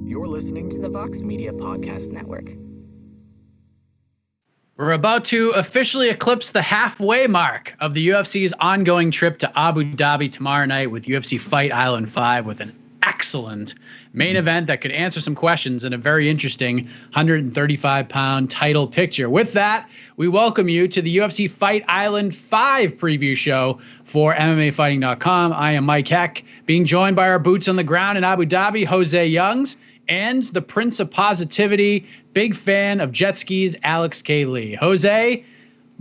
You're listening to the Vox Media Podcast Network. We're about to officially eclipse the halfway mark of the UFC's ongoing trip to Abu Dhabi tomorrow night with UFC Fight Island 5 with an excellent main event that could answer some questions in a very interesting 135-pound title picture. With that, we welcome you to the UFC Fight Island 5 preview show for MMAfighting.com. I am Mike Heck, being joined by our boots on the ground in Abu Dhabi, Jose Youngs, and the Prince of Positivity, big fan of jet skis, Alex K. Lee. Jose,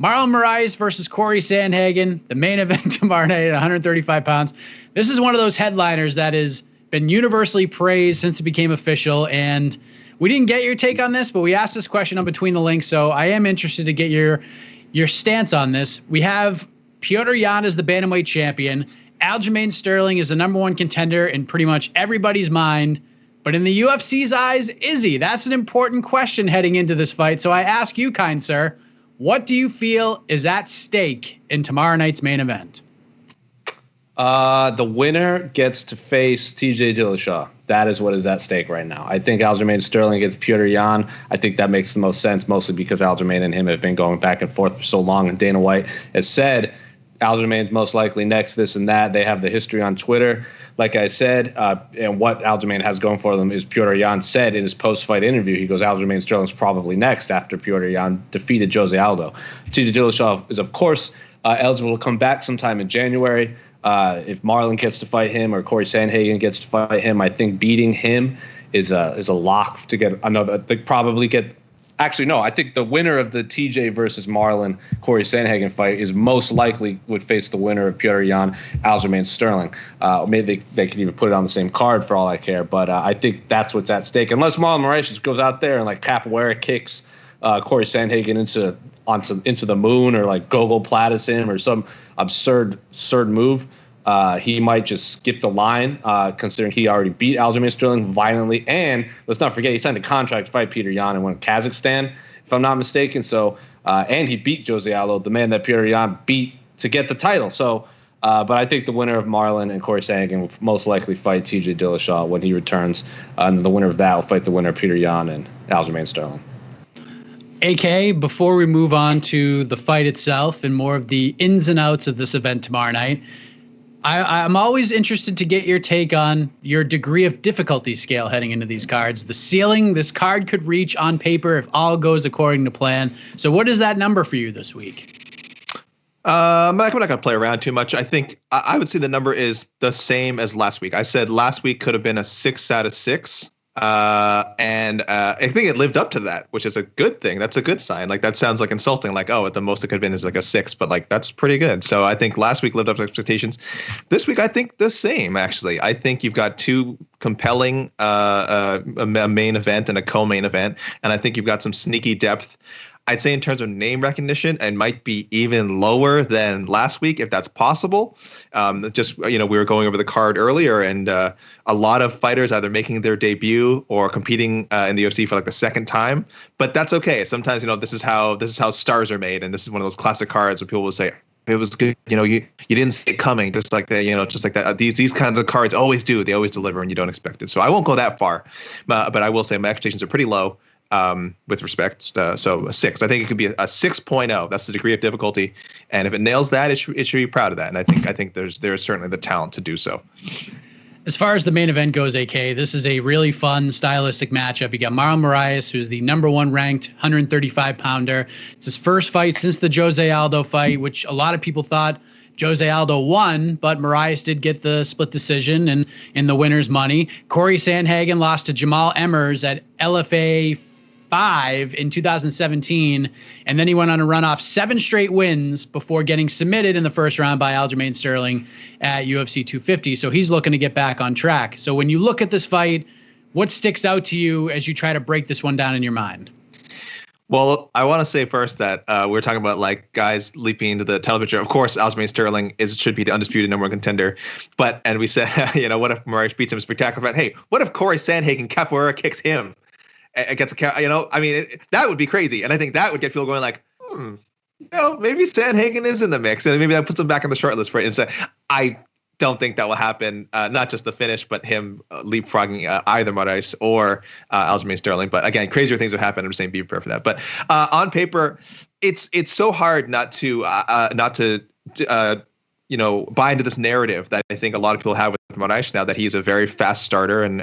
Marlon Moraes versus Cory Sandhagen, the main event tomorrow night at 135 pounds. This is one of those headliners that has been universally praised since it became official, and we didn't get your take on this, but we asked this question on Between the Links, so I am interested to get your stance on this. We have Petr Yan as the bantamweight champion. Aljamain Sterling is the number one contender in pretty much everybody's mind. But in the UFC's eyes, is he? That's an important question heading into this fight. So I ask you, kind sir, what do you feel is at stake in tomorrow night's main event? The winner gets to face TJ Dillashaw. That is what is at stake right now. I think Aljamain Sterling against Petr Yan. I think that makes the most sense, mostly because Aljamain and him have been going back and forth for so long. And Dana White has said Aljamain's most likely next, this and that. They have the history on Twitter. Like I said, and what Aljamain has going for them is Petr Yan said in his post-fight interview, he goes, Aljamain Sterling's probably next after Petr Yan defeated Jose Aldo. TJ Dillashaw is, of course, eligible to come back sometime in January. If Marlon gets to fight him or Cory Sandhagen gets to fight him, I think beating him is a lock to get another. They probably get. Actually, no. I think the winner of the TJ versus Marlon Cory Sandhagen fight is most likely would face the winner of Petr Yan Aljamain Sterling. Maybe they could even put it on the same card for all I care. But I think that's what's at stake. Unless Marlon Moraes just goes out there and like capoeira kicks Cory Sandhagen into the moon, or like Gogol Platas him, or some absurd move. He might just skip the line, considering he already beat Aljamain Sterling violently. And let's not forget, he signed a contract to fight Petr Yan in Kazakhstan, if I'm not mistaken. So, and he beat Jose Aldo, the man that Petr Yan beat to get the title. So, but I think the winner of Marlon and Cory Sandhagen will most likely fight TJ Dillashaw when he returns. And the winner of that will fight the winner of Petr Yan and Aljamain Sterling. AK, before we move on to the fight itself and more of the ins and outs of this event tomorrow night, I'm always interested to get your take on your degree of difficulty scale heading into these cards. The ceiling this card could reach on paper if all goes according to plan. So what is that number for you this week? I'm not going to play around too much. I think I would say the number is the same as last week. I said last week could have been a 6 out of 6. And I think it lived up to that, which is a good thing. That's a good sign. Like, that sounds like insulting. Like, oh, at the most it could have been is like a 6, but like, that's pretty good. So I think last week lived up to expectations. This week, I think the same, actually. I think you've got two compelling, a main event and a co-main event. And I think you've got some sneaky depth. I'd say in terms of name recognition, and might be even lower than last week, if that's possible. We were going over the card earlier, and a lot of fighters either making their debut or competing in the UFC for like the second time. But that's okay. Sometimes, this is how stars are made, and this is one of those classic cards where people will say, it was good. You didn't see it coming, just like that. Just like that. These kinds of cards always do. They always deliver when you don't expect it. So I won't go that far, but I will say my expectations are pretty low. With respect, so a 6. I think it could be a 6.0. That's the degree of difficulty, and if it nails that, it should be proud of that. And I think there's certainly the talent to do so. As far as the main event goes, AK, this is a really fun stylistic matchup. You got Marlon Moraes, who's the number one ranked 135-pounder. It's his first fight since the Jose Aldo fight, which a lot of people thought Jose Aldo won, but Moraes did get the split decision and in the winner's money. Cory Sandhagen lost to Jamal Emmers at LFA 5 in 2017, and then he went on a run off 7 straight wins before getting submitted in the first round by Aljamain Sterling at UFC 250. So he's looking to get back on track. So when you look at this fight, what sticks out to you as you try to break this one down in your mind? Well, I want to say first that we're talking about like guys leaping into the title picture. Of course, Aljamain Sterling should be the undisputed number one contender. And we said, what if Moraes beats him spectacular? But hey, what if Cory Sandhagen capoeira kicks him against that would be crazy. And I think that would get people going like, maybe Sandhagen is in the mix, and maybe that puts him back on the short list for it. And so I don't think that will happen. Not just the finish, but him leapfrogging either Moraes or Aljamain Sterling. But again, crazier things have happened. I'm saying be prepared for that. But on paper, it's so hard not to buy into this narrative that I think a lot of people have with Moraes now, that he's a very fast starter and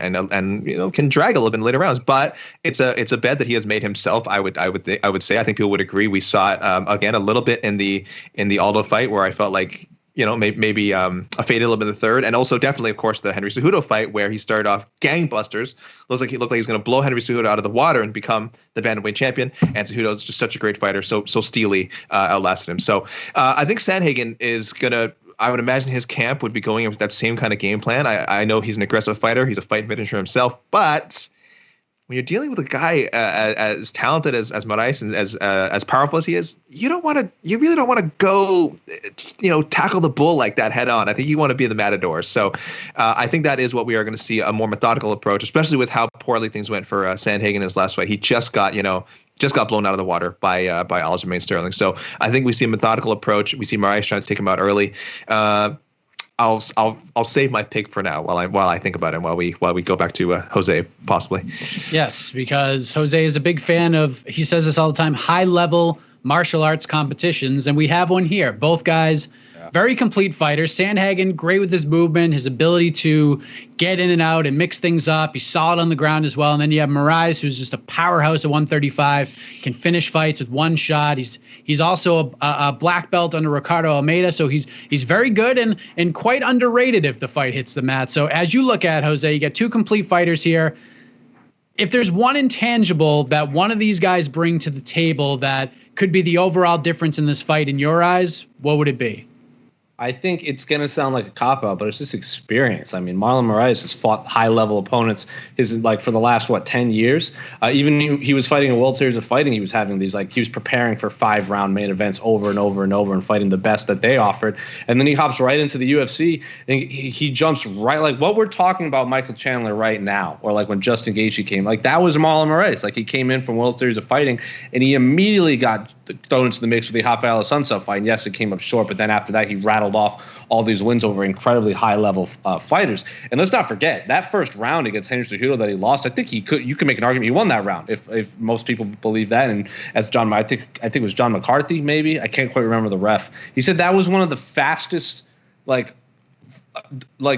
can drag a little bit in later rounds. But it's a bet that he has made himself. I would say. I think people would agree. We saw it again a little bit in the Aldo fight, where I felt like maybe a fade a little bit in the third, and also definitely, of course, the Henry Cejudo fight where he started off gangbusters. Looked like he was going to blow Henry Cejudo out of the water and become the bantamweight champion. And Cejudo is just such a great fighter, so steely, outlasted him. So I think Sandhagen is gonna. I would imagine his camp would be going in with that same kind of game plan. I know he's an aggressive fighter. He's a fight finisher himself, but when you're dealing with a guy as talented as Moraes and as powerful as he is, you really don't want to go, tackle the bull like that head on. I think you want to be the matador. So I think that is what we are going to see, a more methodical approach, especially with how poorly things went for Sandhagen in his last fight. He just got blown out of the water by Aljamain Sterling. So I think we see a methodical approach. We see Moraes trying to take him out early. I'll save my pick for now while I think about it, while we go back to Jose possibly. Yes, because Jose is a big fan of, he says this all the time, high level martial arts competitions, and we have one here. Both guys, very complete fighters. Sandhagen, great with his movement, his ability to get in and out and mix things up. He's solid on the ground as well. And then you have Moraes, who's just a powerhouse at 135, can finish fights with one shot. He's also a black belt under Ricardo Almeida, so he's very good and quite underrated if the fight hits the mat. So as you look at Jose, you get two complete fighters here. If there's one intangible that one of these guys bring to the table that could be the overall difference in this fight in your eyes, what would it be? I think it's going to sound like a cop-out, but it's just experience. I mean, Marlon Moraes has fought high-level opponents for the last, 10 years? Even he was fighting a World Series of Fighting. He was having these, he was preparing for 5-round main events over and over and over and fighting the best that they offered. And then he hops right into the UFC, and he jumps right, like what we're talking about Michael Chandler right now, or like when Justin Gaethje came, that was Marlon Moraes. He came in from World Series of Fighting, and he immediately got thrown into the mix with the Rafael Assunção fight. And yes, it came up short, but then after that, he rattled off all these wins over incredibly high-level fighters. And let's not forget that first round against Henry Cejudo that he lost. I think you could make an argument he won that round if most people believe that. And as I think it was John McCarthy, maybe, I can't quite remember the ref. He said that was one of the fastest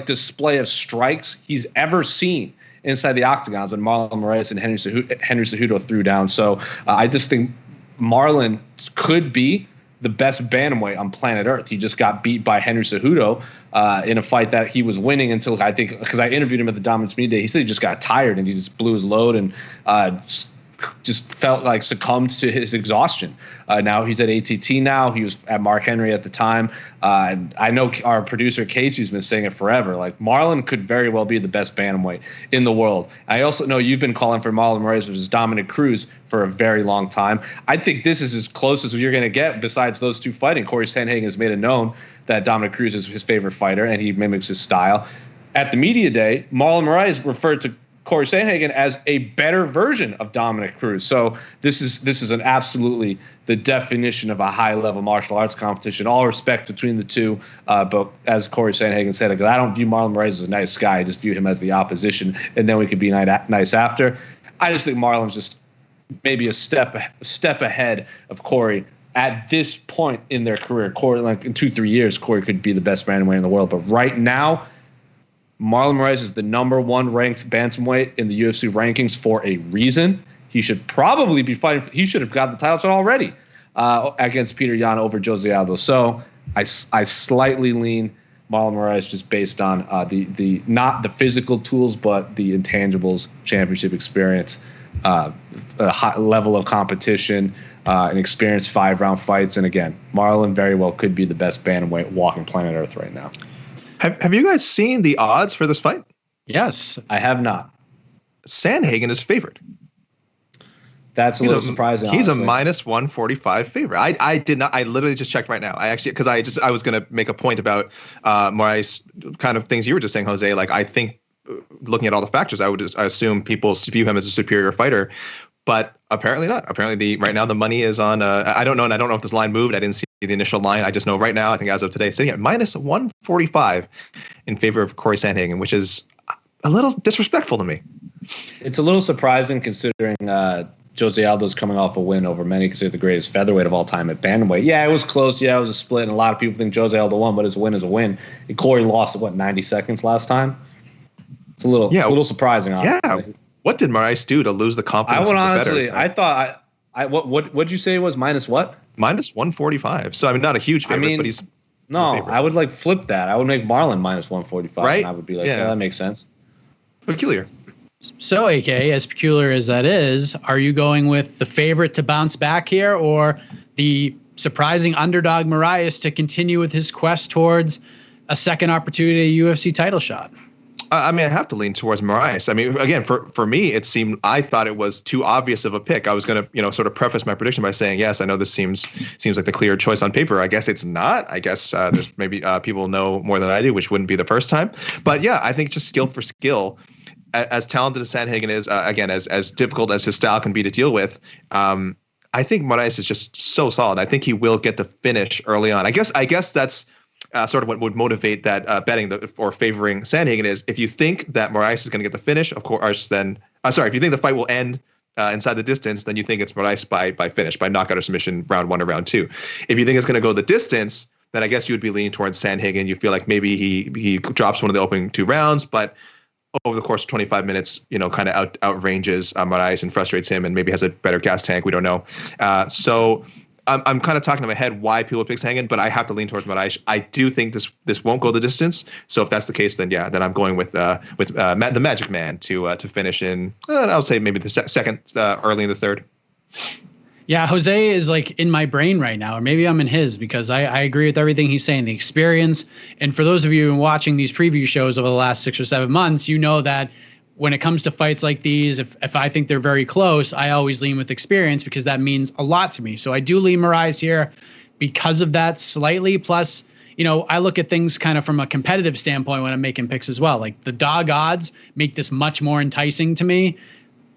display of strikes he's ever seen inside the octagons when Marlon Moraes and Henry Cejudo threw down. So I just think Marlon could be the best bantamweight on planet Earth. He just got beat by Henry Cejudo in a fight that he was winning until, I think, because I interviewed him at the Dominance Media Day, he said he just got tired and he just blew his load and just felt like succumbed to his exhaustion. Now he's at ATT now. He was at Mark Henry at the time. I know our producer Casey's been saying it forever. Marlon could very well be the best bantamweight in the world. I also know you've been calling for Marlon Moraes versus Dominick Cruz for a very long time. I think this is as close as you're going to get besides those two fighting. Cory Sandhagen has made it known that Dominick Cruz is his favorite fighter, and he mimics his style. At the media day, Marlon Moraes referred to Cory Sandhagen as a better version of Dominick Cruz. So this is an absolutely the definition of a high-level martial arts competition. All respect between the two, but as Cory Sandhagen said, I don't view Marlon Moraes as a nice guy. I just view him as the opposition, and then we could be nice after. I just think Marlon's just maybe a step ahead of Cory at this point in their career. Cory, in 2-3 years, Cory could be the best bantamweight in the world, but right now, Marlon Moraes is the number 1 ranked bantamweight in the UFC rankings for a reason. He should probably be fighting. He should have got the title shot already against Petr Yan over Jose Aldo. So I slightly lean Marlon Moraes just based on the not the physical tools, but the intangibles, championship experience, a high level of competition, and experienced 5-round fights. And again, Marlon very well could be the best bantamweight walking planet Earth right now. Have you guys seen the odds for this fight? Yes. I have not. Sandhagen is favored. That's a little surprising. He's honestly a minus 145 favorite. I did not. I literally just checked right now. I was going to make a point about Moraes, kind of things you were just saying, Jose. I think looking at all the factors, I assume people view him as a superior fighter, but apparently not. Apparently right now the money is on. I don't know, and I don't know if this line moved. I didn't see the initial line. I just know right now, I think as of today, sitting at minus 145 in favor of Cory Sandhagen, which is a little disrespectful to me. It's a little surprising considering Jose Aldo's coming off a win over many considered the greatest featherweight of all time at bantamweight. Yeah, it was close. Yeah, it was a split, and a lot of people think Jose Aldo won, but his win is a win. And Cory lost at 90 seconds last time. It's a little surprising, honestly. Yeah. What did Moraes do to lose the confidence? I would honestly, I thought what'd you say it was minus what? Minus 145. So I mean, not a huge favorite, but he's I would like flip that. I would make Marlon minus 145, right? And I would be like, yeah, that makes sense. Peculiar. So, AK, as peculiar as that is, are you going with the favorite to bounce back here, or the surprising underdog Moraes to continue with his quest towards a second opportunity at a UFC title shot? I mean, I have to lean towards Moraes. I mean, again, for me, I thought it was too obvious of a pick. I was going to, sort of preface my prediction by saying, yes, I know this seems like the clear choice on paper. I guess it's not. I guess there's maybe people know more than I do, which wouldn't be the first time. But yeah, I think just skill for skill, as talented as Sandhagen is, again, as difficult as his style can be to deal with, I think Moraes is just so solid. I think he will get the finish early on. I guess that's sort of what would motivate that betting or favoring Sandhagen is if you think that Moraes is going to get the finish, of course, then if you think the fight will end inside the distance, then you think it's Moraes by finish, by knockout or submission, round 1 or round 2. If you think it's going to go the distance, then I guess you would be leaning towards Sandhagen. You feel like maybe he drops one of the opening 2 rounds, but over the course of 25 minutes, kind of outranges Moraes and frustrates him and maybe has a better gas tank. We don't know. So I'm kind of talking in my head why people pick Sandhagen, but I have to lean towards Moraes. I do think this won't go the distance. So if that's the case, then I'm going with the Magic Man to finish in. I'll say maybe the second, early in the third. Yeah, Jose is like in my brain right now, or maybe I'm in his, because I agree with everything he's saying, the experience. And for those of you who've been watching these preview shows over the last 6 or 7 months, you know that when it comes to fights like these, if I think they're very close, I always lean with experience because that means a lot to me. So I do lean Moraes here because of that slightly. Plus, I look at things kind of from a competitive standpoint when I'm making picks as well. Like the dog odds make this much more enticing to me.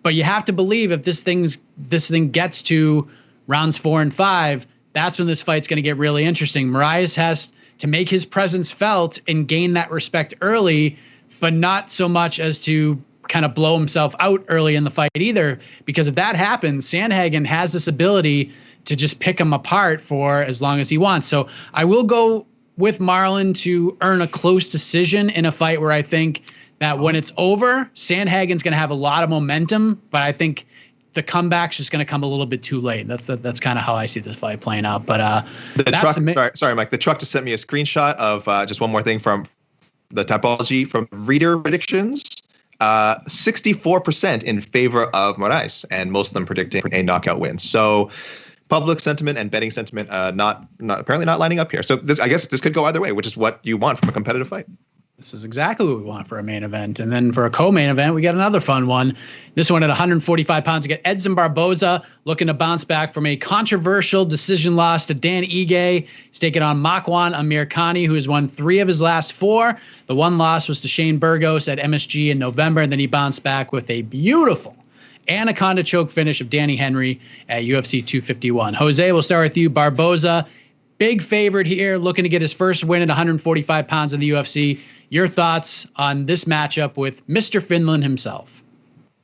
But you have to believe if this thing gets to rounds 4 and 5, that's when this fight's going to get really interesting. Moraes has to make his presence felt and gain that respect early, but not so much as to kind of blow himself out early in the fight either. Because if that happens, Sandhagen has this ability to just pick him apart for as long as he wants. So I will go with Marlon to earn a close decision in a fight where I think that when it's over, Sandhagen's going to have a lot of momentum, but I think the comeback's just going to come a little bit too late. That's kind of how I see this fight playing out. But sorry, Mike. The truck just sent me a screenshot of just one more thing from the typology from reader predictions. 64% in favor of Moraes, and most of them predicting a knockout win. So public sentiment and betting sentiment not lining up here. So I guess this could go either way, which is what you want from a competitive fight. This is exactly what we want for a main event. And then for a co-main event, we got another fun one. This one at 145 pounds. We get Edson Barboza looking to bounce back from a controversial decision loss to Dan Ige. He's taking on Maquiao Amirkhani, who has won 3 of his last 4. The one loss was to Shane Burgos at MSG in November, and then he bounced back with a beautiful anaconda choke finish of Danny Henry at UFC 251. Jose, we'll start with you. Barboza, big favorite here, looking to get his first win at 145 pounds in the UFC. Your thoughts on this matchup with Mr. Finland himself?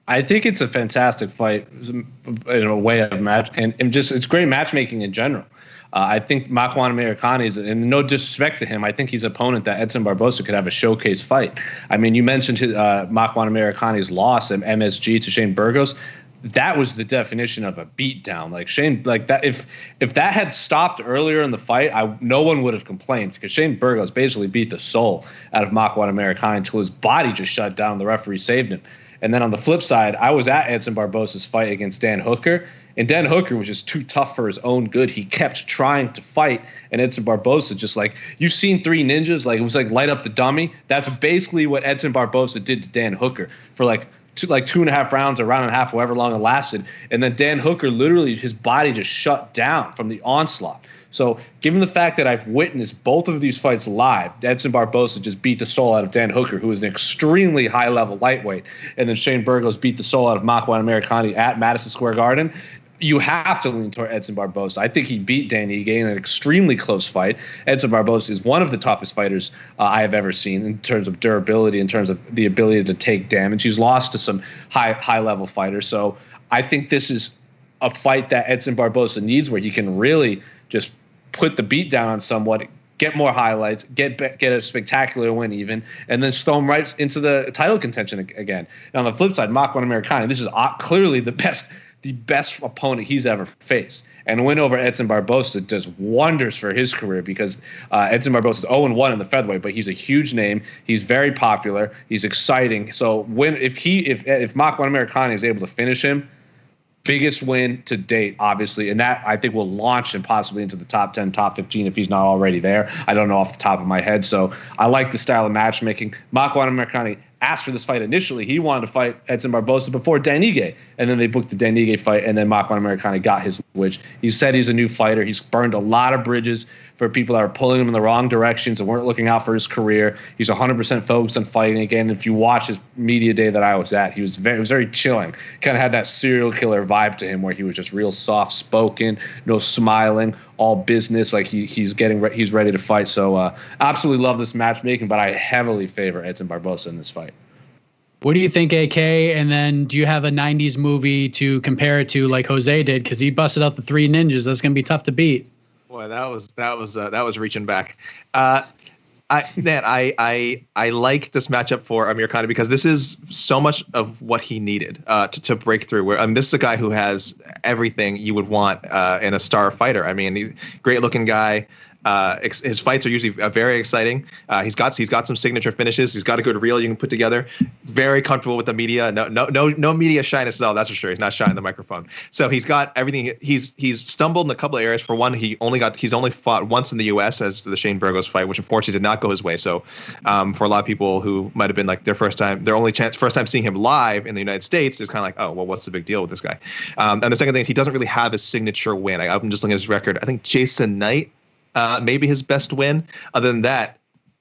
I think it's a fantastic fight in a way of match, and just it's great matchmaking in general. I think Maquiao Amirkhani is, and no disrespect to him, I think he's an opponent that Edson Barboza could have a showcase fight. I mean, you mentioned Maquiao Amirkhani's loss at MSG to Shane Burgos. That was the definition of a beatdown. Like Shane, like that. If that had stopped earlier in the fight, no one would have complained because Shane Burgos basically beat the soul out of Maquiao Amirkhani until his body just shut down. The referee saved him. And then on the flip side, I was at Edson Barboza's fight against Dan Hooker, and Dan Hooker was just too tough for his own good. He kept trying to fight, and Edson Barboza just like, you've seen Three Ninjas, like it was like light up the dummy. That's basically what Edson Barboza did to Dan Hooker for like 2.5 rounds, a round and a half, however long it lasted. And then Dan Hooker, literally his body just shut down from the onslaught. So given the fact that I've witnessed both of these fights live, Edson Barboza just beat the soul out of Dan Hooker, who is an extremely high-level lightweight, and then Shane Burgos beat the soul out of Maquiao Amirkhani at Madison Square Garden. you have to lean toward Edson Barboza. I think he beat Dan Ige in an extremely close fight. Edson Barboza is one of the toughest fighters I have ever seen in terms of durability, in terms of the ability to take damage. He's lost to some high level fighters. So I think this is a fight that Edson Barboza needs, where he can really just put the beat down on someone, get more highlights, get a spectacular win even, and then throw him right into the title contention again. And on the flip side, Maquiao Americani, this is clearly the best opponent he's ever faced. And a win over Edson Barboza does wonders for his career, because Edson Barboza is 0-1 in the featherweight, but he's a huge name. He's very popular. He's exciting. So if Maquiao Americani is able to finish him, biggest win to date, obviously, and that I think will launch him possibly into the top 10, top 15 if he's not already there. I don't know off the top of my head. So I like the style of matchmaking. Maquiao Americani asked for this fight initially. He wanted to fight Edson Barboza before Dan Ige, and then they booked the Dan Ige fight, and then Maquiao Americani got his wish. He said he's a new fighter. He's burned a lot of bridges for people that are pulling him in the wrong directions and weren't looking out for his career. He's 100% focused on fighting again. If you watch his media day that I was at, he was very chilling. Kind of had that serial killer vibe to him, where he was just real soft spoken, no smiling, all business. Like he's ready to fight. So absolutely love this matchmaking, but I heavily favor Edson Barboza in this fight. What do you think, AK? And then do you have a 90s movie to compare it to, like Jose did? Because he busted out the three ninjas. That's going to be tough to beat. Boy, that was reaching back. I like this matchup for Americani, because this is so much of what he needed to break through. This is a guy who has everything you would want in a star fighter. I mean, he's a great looking guy. His fights are usually very exciting. He's got some signature finishes. He's got a good reel you can put together. Very comfortable with the media. No media shyness at all. That's for sure. He's not shy in the microphone. So he's got everything. He's stumbled in a couple of areas. For one, he's only fought once in the U.S. as the Shane Burgos fight, which unfortunately did not go his way. So for a lot of people who might have been like first time seeing him live in the United States, it's kind of like, oh well, what's the big deal with this guy? And the second thing is he doesn't really have his signature win. I'm just looking at his record. I think Jason Knight. Maybe his best win. Other than that,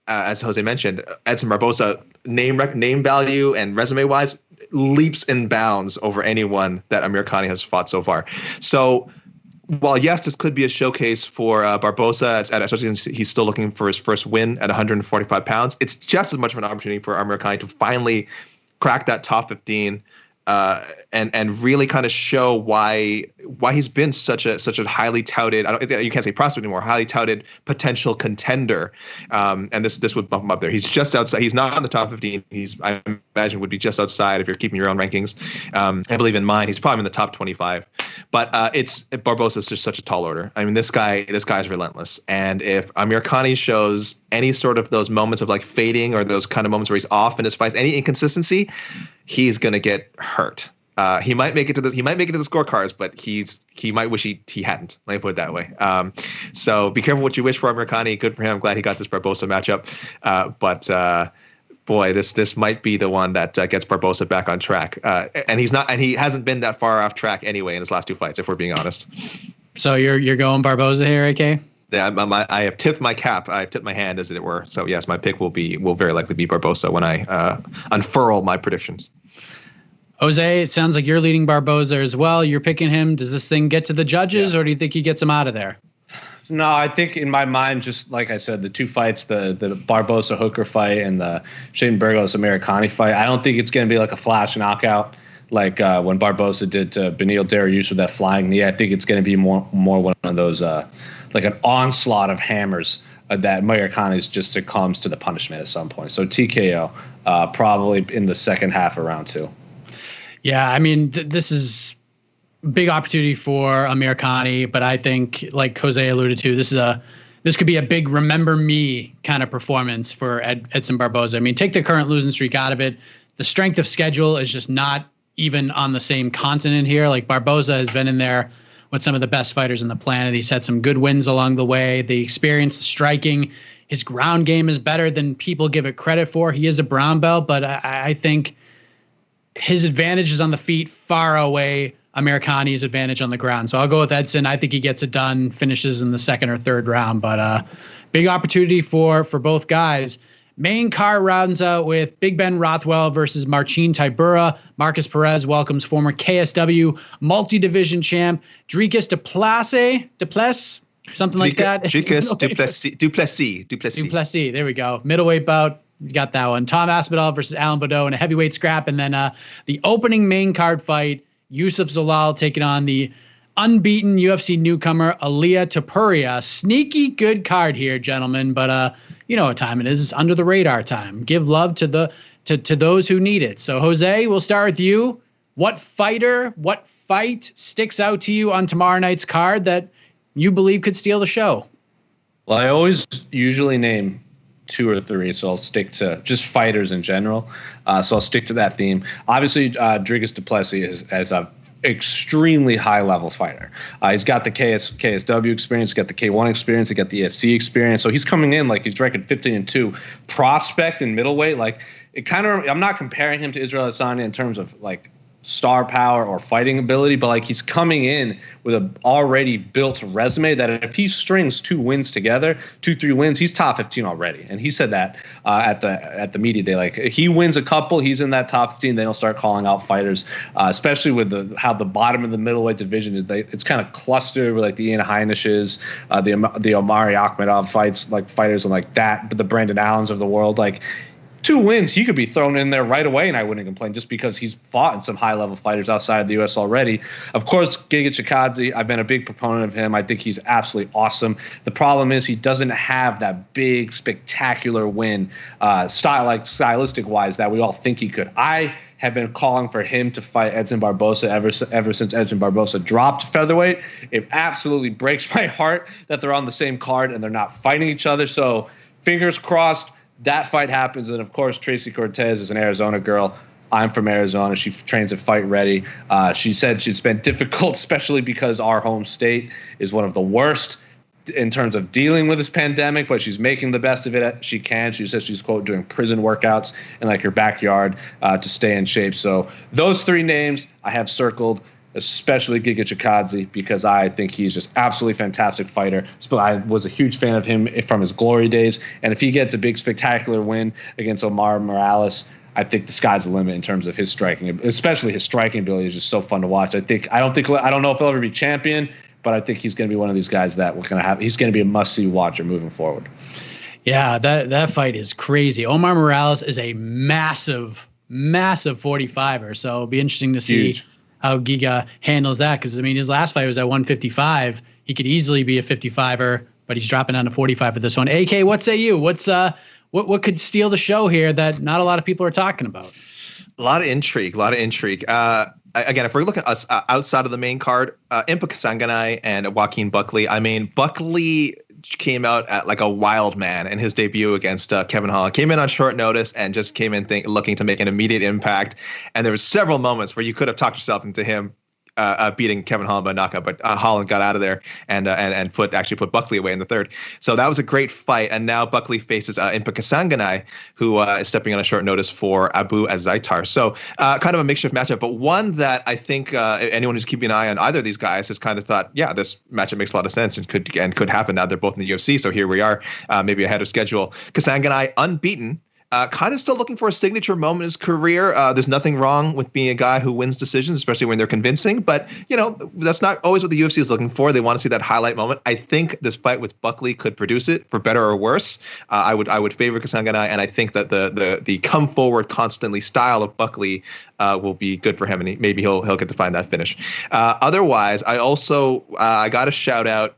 as Jose mentioned, Edson Barboza, name value and resume wise, leaps and bounds over anyone that Americani has fought so far. So while yes, this could be a showcase for Barboza, especially since he's still looking for his first win at 145 pounds, it's just as much of an opportunity for Americani to finally crack that top 15. And really kind of show why he's been such a highly touted, you can't say prospect anymore, highly touted potential contender. And this would bump him up there. He's just outside. He's not on the top 15. I imagine would be just outside if you're keeping your own rankings. I believe in mine, he's probably in the top 25. But Barboza is just such a tall order. I mean, this guy is relentless. And if Americani shows any sort of those moments of like fading, or those kind of moments where he's off in his fights, any inconsistency, he's gonna get hurt. He might make it to the scorecards, but he might wish he hadn't. Let me put it that way. So be careful what you wish for Americani. Good for him. I'm glad he got this Barboza matchup. But boy, this might be the one that gets Barboza back on track. And he hasn't been that far off track anyway in his last two fights, if we're being honest. So you're going Barboza here, AK? Yeah, I have tipped my cap. I tipped my hand, as it were. So yes, my pick will very likely be Barboza when I unfurl my predictions. Jose, it sounds like you're leading Barboza as well. You're picking him. Does this thing get to the judges, or do you think he gets him out of there? No, I think in my mind, just like I said, the two fights, the Barboza Hooker fight and the Shane Burgos Americani fight, I don't think it's going to be like a flash knockout like when Barboza did to Beneil Dariush with that flying knee. I think it's going to be more one of those like an onslaught of hammers that Americani just succumbs to the punishment at some point. So TKO probably in the second half of round two. Yeah, I mean, this is a big opportunity for Americani, but I think, like Jose alluded to, this could be a big remember me kind of performance for Edson Barboza. I mean, take the current losing streak out of it. The strength of schedule is just not even on the same continent here. Like, Barboza has been in there with some of the best fighters on the planet. He's had some good wins along the way. The experience, the striking, his ground game is better than people give it credit for. He is a brown belt, but I think his advantage is on the feet, far away Americani's advantage on the ground. So I'll go with Edson. I think he gets it done, finishes in the second or third round, but big opportunity for both guys. Main card rounds out with Big Ben Rothwell versus Marcin Tybura. Marcus Perez welcomes former KSW multi-division champ Dricus Duplessis, something like that. Dricus Duplessis. There we go. Middleweight bout. You got that one. Tom Aspinall versus Alan Baudot in a heavyweight scrap. And then the opening main card fight, Yusuf Zalal taking on the unbeaten UFC newcomer Aliyah Topuria. Sneaky good card here, gentlemen. But you know what time it is. It's under the radar time. Give love to those who need it. So, Jose, we'll start with you. What fight sticks out to you on tomorrow night's card that you believe could steal the show? Well, I always usually name 2 or 3, so I'll stick to just fighters in general. So I'll stick to that theme. Obviously, Dricus Duplessis is a extremely high-level fighter. He's got the KSW experience, he's got the K1 experience, he's got the UFC experience. So he's coming in like he's ranked 15-2. Prospect in middleweight, like it kind of. I'm not comparing him to Israel Adesanya in terms of like star power or fighting ability, but like he's coming in with an already built resume that if he strings 2 wins together, 2-3 wins, he's top 15 already. And he said that at the media day, like if he wins a couple, he's in that top 15. Then he'll start calling out fighters, especially with how the bottom of the middleweight division is. It's kind of clustered with like the Ian Heinishes, the Omari Akhmedov fights, like fighters and like that, but the Brandon Allens of the world, like 2 wins, he could be thrown in there right away, and I wouldn't complain just because he's fought in some high-level fighters outside of the U.S. already. Of course, Giga Chikadze, I've been a big proponent of him. I think he's absolutely awesome. The problem is he doesn't have that big, spectacular win, stylistic-wise, that we all think he could. I have been calling for him to fight Edson Barboza ever since Edson Barboza dropped featherweight. It absolutely breaks my heart that they're on the same card and they're not fighting each other. So fingers crossed that fight happens. And, of course, Tracy Cortez is an Arizona girl. I'm from Arizona. She trains at Fight Ready. She said it's been difficult, especially because our home state is one of the worst in terms of dealing with this pandemic, but she's making the best of it she can. She says she's, quote, doing prison workouts in like her backyard to stay in shape. So those 3 names I have circled, especially Giga Chikadze, because I think he's just absolutely fantastic fighter. I was a huge fan of him from his glory days. And if he gets a big spectacular win against Omar Morales, I think the sky's the limit in terms of his striking, especially his striking ability is just so fun to watch. I don't know if he'll ever be champion, but I think he's going to be one of these guys that he's going to be a must-see watcher moving forward. Yeah, that fight is crazy. Omar Morales is a massive 45er, so it'll be interesting to see how Giga handles that, because I mean his last fight was at 155. He could easily be a 55er, but he's dropping down to 45 for this one. AK, what say you? What could steal the show here that not a lot of people are talking about? A lot of intrigue. Again, if we're looking at us outside of the main card, Impa Kasanganay and Joaquin Buckley. I mean, Buckley came out at like a wild man in his debut against Kevin Holland. Came in on short notice and just came in looking to make an immediate impact. And there was several moments where you could have talked yourself into him beating Kevin Holland by knockout, but Holland got out of there and put Buckley away in the 3rd. So that was a great fight. And now Buckley faces Impa Kasanganay, who is stepping on a short notice for Abu Azaitar. So kind of a makeshift matchup, but one that I think anyone who's keeping an eye on either of these guys has kind of thought, yeah, this matchup makes a lot of sense and could happen now. They're both in the UFC, so here we are, maybe ahead of schedule. Kasanganay unbeaten. Kind of still looking for a signature moment in his career. There's nothing wrong with being a guy who wins decisions, especially when they're convincing. But, that's not always what the UFC is looking for. They want to see that highlight moment. I think this fight with Buckley could produce it, for better or worse. I would favor Kasanganay, and I think that the come forward constantly style of Buckley will be good for him, and maybe he'll get to find that finish. Otherwise, I got to shout out.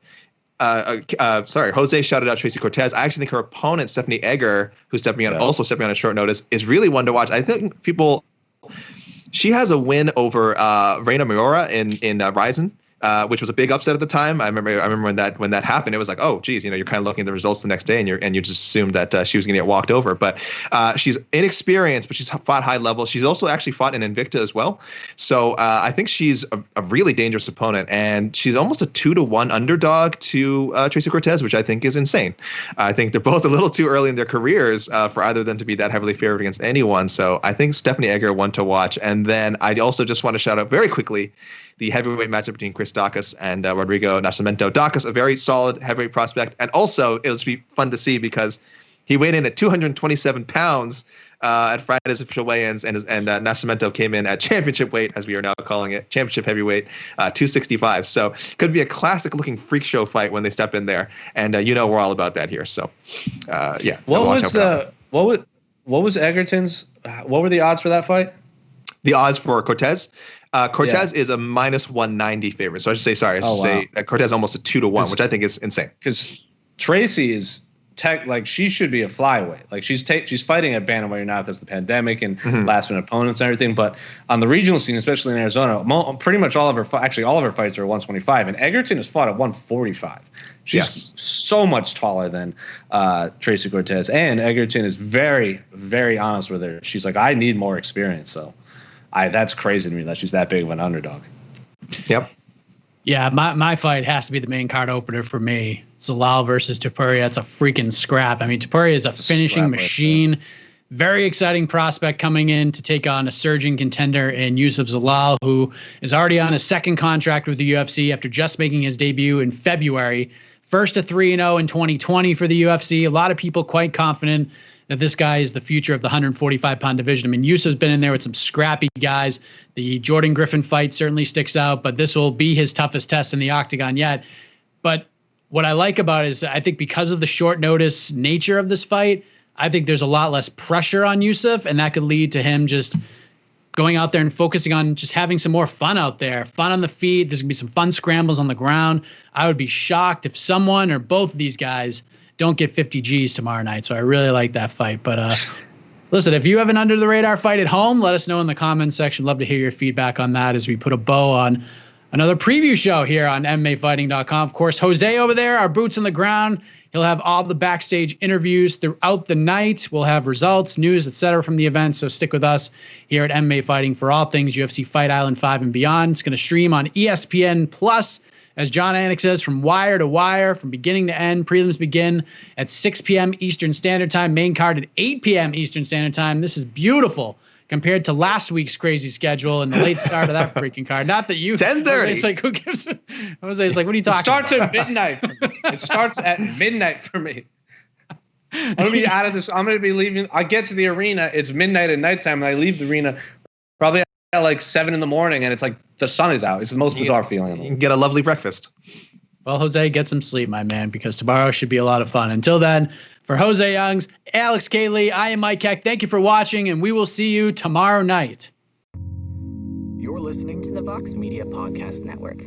Jose shouted out Tracy Cortez. I actually think her opponent, Stephanie Egger, who's also stepping on a short notice, is really one to watch. I think she has a win over Reina Miura in Ryzen. Which was a big upset at the time. I remember when that happened, it was like, oh, geez, you're kind of looking at the results the next day, and you just assumed that she was going to get walked over. But she's inexperienced, but she's fought high level. She's also actually fought in Invicta as well. So I think she's a really dangerous opponent, and she's almost a 2-1 underdog to Tracy Cortez, which I think is insane. I think they're both a little too early in their careers for either of them to be that heavily favored against anyone. So I think Stephanie Egger one to watch. And then I also just want to shout out very quickly the heavyweight matchup between Chris Daukaus and Rodrigo Nascimento. Daukaus, a very solid heavyweight prospect. And also, it'll just be fun to see because He weighed in at 227 pounds at Friday's official weigh-ins, and Nascimento came in at championship weight, as we are now calling it, championship heavyweight, 265. So could be a classic-looking freak show fight when they step in there, and we're all about that here. So, yeah. What was Egerton's? What were the odds for that fight? The odds for Cortez. Cortez is a minus 190 favorite. So I should say, say that Cortez almost a 2-1, which I think is insane. Because Tracy is she should be a flyweight. Like she's fighting at bantamweight now because of the pandemic and last minute opponents and everything. But on the regional scene, especially in Arizona, pretty much all of her fights are 125, and Egerton has fought at 145. She's so much taller than Tracy Cortez, and Egerton is very, very honest with her. She's like, I need more experience. So that's crazy to me that she's that big of an underdog. Yep. Yeah, my fight has to be the main card opener for me. Zalal versus Topuria. That's a freaking scrap. I mean, Topuria is a finishing machine. Right. Very exciting prospect coming in to take on a surging contender in Youssef Zalal, who is already on a second contract with the UFC after just making his debut in February. First to 3-0 in 2020 for the UFC. A lot of people quite confident that this guy is the future of the 145-pound division. I mean, Yusuf's been in there with some scrappy guys. The Jordan Griffin fight certainly sticks out, but this will be his toughest test in the octagon yet. But what I like about it is I think because of the short notice nature of this fight, I think there's a lot less pressure on Yusuf, and that could lead to him just going out there and focusing on just having some more fun out there, fun on the feet. There's going to be some fun scrambles on the ground. I would be shocked if someone or both of these guys don't get 50 Gs tomorrow night. So I really like that fight. But listen, if you have an under-the-radar fight at home, let us know in the comments section. Love to hear your feedback on that as we put a bow on another preview show here on MMAfighting.com. Of course, Jose over there, our boots on the ground. He'll have all the backstage interviews throughout the night. We'll have results, news, etc. from the event. So stick with us here at MMA Fighting for all things UFC Fight Island 5 and beyond. It's going to stream on ESPN Plus. As John Anik says, from wire to wire, from beginning to end. Prelims begin at 6 p.m. Eastern Standard Time. Main card at 8 p.m. Eastern Standard Time. This is beautiful compared to last week's crazy schedule and the late start of that freaking card. Not that you... 10:30. It's like, who gives it? Jose's like, what are you talking about? It starts at midnight for me. It starts at midnight for me. I'm going to be out of this. I'm going to be leaving. I get to the arena. It's midnight at nighttime, and I leave the arena probably at like 7 in the morning, and it's like the sun is out. It's the most bizarre feeling. You can get a lovely breakfast. Well, Jose, get some sleep, my man, because tomorrow should be a lot of fun. Until then, for Jose Youngs, Alex Cayley, I am Mike Heck. Thank you for watching, and we will see you tomorrow night. You're listening to the Vox Media Podcast Network.